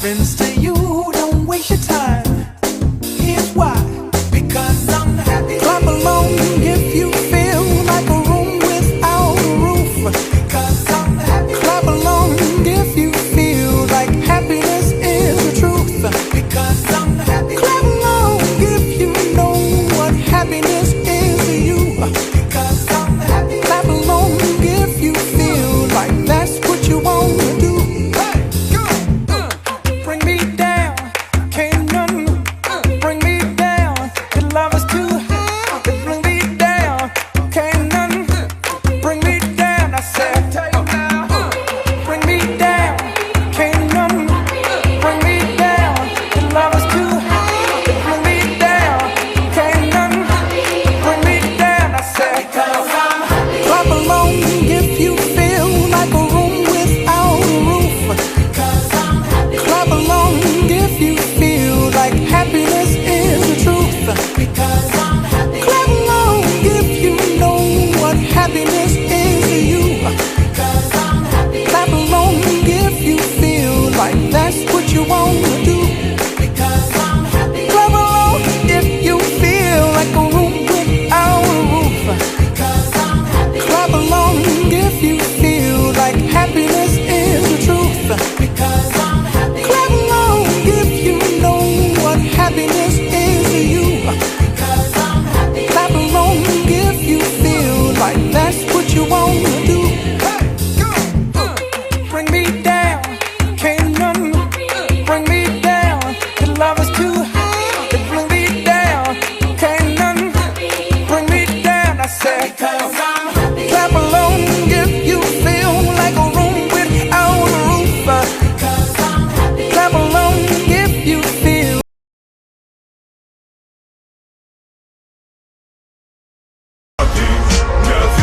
happens to you, don't waste your time. Here's why. Because I'm happy. Clap along if you feel like a room without a roof. Because I'm happy. Clap along if you feel like happiness is the truth. Because I'm happy. Clap along if you know what happiness is to you. Because I'm happy. Clap along if you feel like that's what you want to do. Bring me down, can't none bring me down. Your love is too high. Bring me down, can't none bring me down. I said, bring me down, can't none bring me down. Your love is too high. Bring me down, can't none bring me down. I said, clap along if you feel like a room without a roof. Clap along if you feel like happiness is the truth. Because I'm happy. Clap along if you know what happiness is to you. Because I'm happy. Clap along if you feel like that's what you want to do. Because I'm happy. Clap along if you feel like a room without a roof. Because I'm happy. Clap along if you feel like happiness is the truth. Because I'm happy. Clap along if you know what happiness is to you. Because I'm happy. Clap along if you feel like that's what you want to do. Bring me down, can't none bring me down. Your love is too high. Bring me down, can't none bring me down. I said, clap along if you feel like a room without a roof. Clap along if you feel. Never